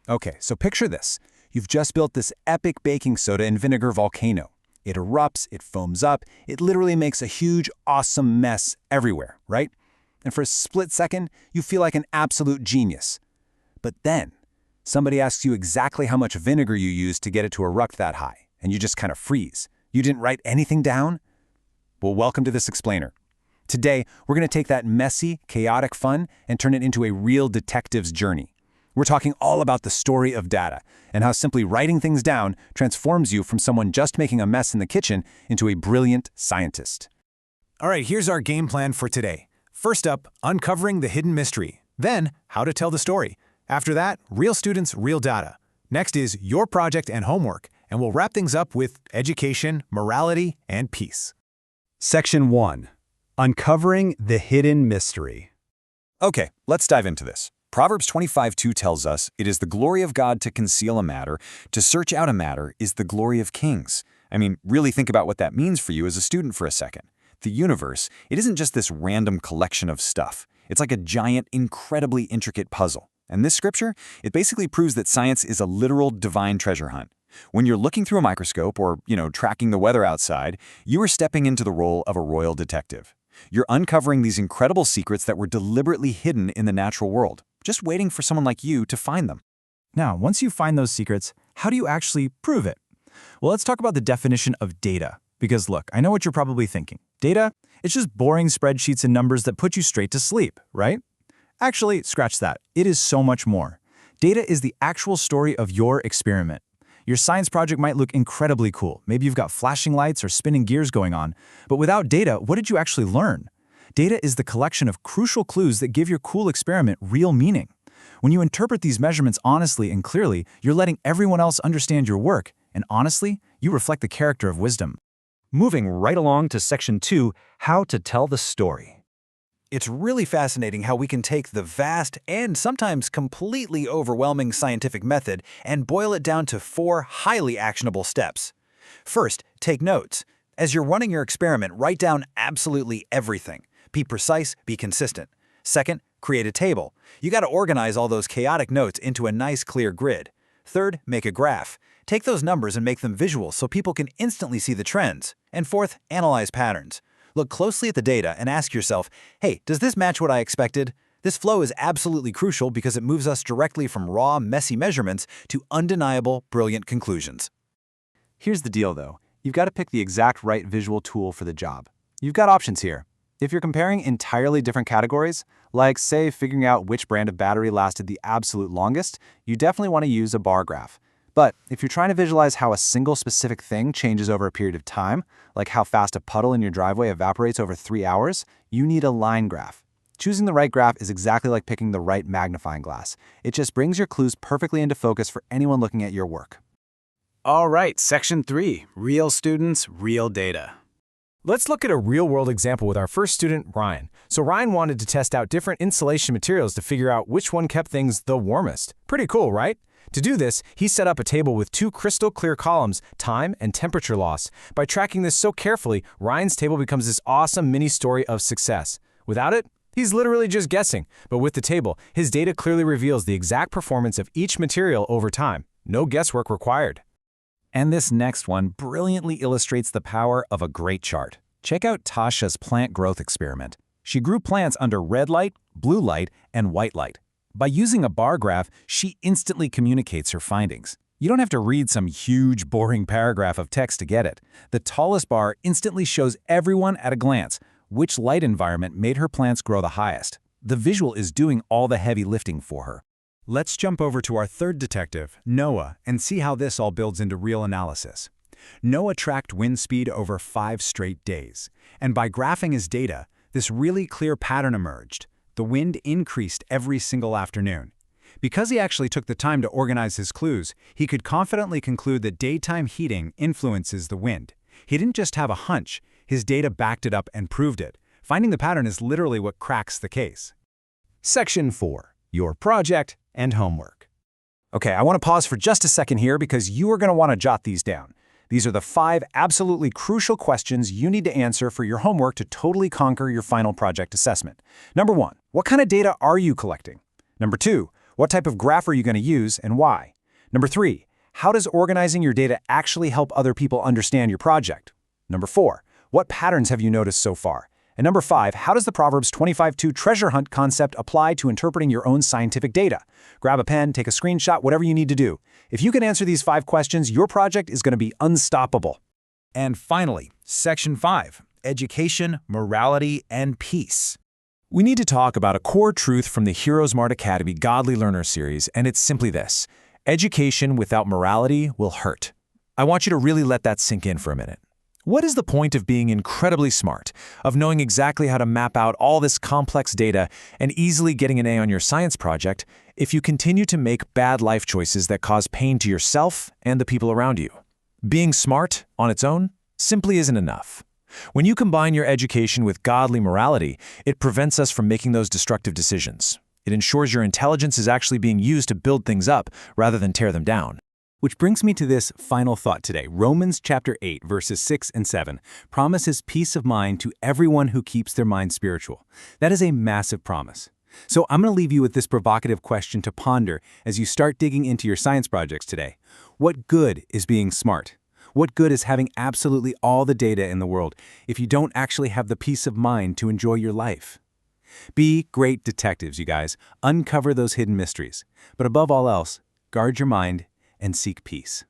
Okay, so picture this. You've just built this epic baking soda and vinegar volcano. It erupts, it foams up, it literally makes a huge, awesome mess everywhere, right? And for a split second, you feel like an absolute genius. But then, somebody asks you exactly how much vinegar you used to get it to erupt that high, and you just kind of freeze. You didn't write anything down? Well, welcome to this explainer. Today, we're going to take that messy, chaotic fun and turn it into a real detective's journey. We're talking all about the story of data and how simply writing things down transforms you from someone just making a mess in the kitchen into a brilliant scientist. All right, here's our game plan for today. First up, uncovering the hidden mystery. Then, how to tell the story. After that, real students, real data. Next is your project and homework, and we'll wrap things up with education, morality, and peace. Section 1. Uncovering the hidden mystery. Okay, let's dive into this. Proverbs 25:2 tells us, "It is the glory of God to conceal a matter. To search out a matter is the glory of kings." I mean, really think about what that means for you as a student for a second. The universe, it isn't just this random collection of stuff. It's like a giant, incredibly intricate puzzle. And this scripture, it basically proves that science is a literal divine treasure hunt. When you're looking through a microscope or, tracking the weather outside, you are stepping into the role of a royal detective. You're uncovering these incredible secrets that were deliberately hidden in the natural world, just waiting for someone like you to find them. Now, once you find those secrets, how do you actually prove it? Well, let's talk about the definition of data. Because look, I know what you're probably thinking. Data, it's just boring spreadsheets and numbers that put you straight to sleep, right? Actually, scratch that. It is so much more. Data is the actual story of your experiment. Your science project might look incredibly cool. Maybe you've got flashing lights or spinning gears going on. But without data, what did you actually learn? Data is the collection of crucial clues that give your cool experiment real meaning. When you interpret these measurements honestly and clearly, you're letting everyone else understand your work. And honestly, you reflect the character of wisdom. Moving right along to Section 2, how to tell the story. It's really fascinating how we can take the vast and sometimes completely overwhelming scientific method and boil it down to 4 highly actionable steps. First, take notes. As you're running your experiment, write down absolutely everything. Be precise, be consistent. Second, create a table. You got to organize all those chaotic notes into a nice, clear grid. Third, make a graph. Take those numbers and make them visual so people can instantly see the trends. And fourth, analyze patterns. Look closely at the data and ask yourself, hey, does this match what I expected? This flow is absolutely crucial because it moves us directly from raw, messy measurements to undeniable, brilliant conclusions. Here's the deal, though. You've got to pick the exact right visual tool for the job. You've got options here. If you're comparing entirely different categories, like, say, figuring out which brand of battery lasted the absolute longest, you definitely want to use a bar graph. But if you're trying to visualize how a single specific thing changes over a period of time, like how fast a puddle in your driveway evaporates over 3 hours, you need a line graph. Choosing the right graph is exactly like picking the right magnifying glass. It just brings your clues perfectly into focus for anyone looking at your work. All right, Section 3, real students, real data. Let's look at a real-world example with our first student, Ryan. So Ryan wanted to test out different insulation materials to figure out which one kept things the warmest. Pretty cool, right? To do this, he set up a table with 2 crystal-clear columns, time and temperature loss. By tracking this so carefully, Ryan's table becomes this awesome mini-story of success. Without it, he's literally just guessing. But with the table, his data clearly reveals the exact performance of each material over time. No guesswork required. And this next one brilliantly illustrates the power of a great chart. Check out Tasha's plant growth experiment. She grew plants under red light, blue light, and white light. By using a bar graph, she instantly communicates her findings. You don't have to read some huge, boring paragraph of text to get it. The tallest bar instantly shows everyone at a glance which light environment made her plants grow the highest. The visual is doing all the heavy lifting for her. Let's jump over to our third detective, Noah, and see how this all builds into real analysis. Noah tracked wind speed over 5 straight days, and by graphing his data, this really clear pattern emerged. The wind increased every single afternoon. Because he actually took the time to organize his clues, he could confidently conclude that daytime heating influences the wind. He didn't just have a hunch, his data backed it up and proved it. Finding the pattern is literally what cracks the case. Section 4. Your project and homework. Okay, I want to pause for just a second here because you are going to want to jot these down. These are the 5 absolutely crucial questions you need to answer for your homework to totally conquer your final project assessment. Number 1, what kind of data are you collecting? Number 2, What type of graph are you going to use and why? Number 3, how does organizing your data actually help other people understand your project? Number 4, what patterns have you noticed so far? And number 5, how does the Proverbs 25:2 treasure hunt concept apply to interpreting your own scientific data? Grab a pen, take a screenshot, whatever you need to do. If you can answer these 5 questions, your project is going to be unstoppable. And finally, Section 5, Education, Morality, and Peace. We need to talk about a core truth from the Smart Academy Godly Learner series, and it's simply this: education without morality will hurt. I want you to really let that sink in for a minute. What is the point of being incredibly smart, of knowing exactly how to map out all this complex data and easily getting an A on your science project, if you continue to make bad life choices that cause pain to yourself and the people around you? Being smart, on its own, simply isn't enough. When you combine your education with godly morality, it prevents us from making those destructive decisions. It ensures your intelligence is actually being used to build things up rather than tear them down. Which brings me to this final thought today. Romans chapter 8, verses 6 and 7 promises peace of mind to everyone who keeps their mind spiritual. That is a massive promise. So I'm going to leave you with this provocative question to ponder as you start digging into your science projects today. What good is being smart? What good is having absolutely all the data in the world if you don't actually have the peace of mind to enjoy your life? Be great detectives, you guys. Uncover those hidden mysteries. But above all else, guard your mind and seek peace.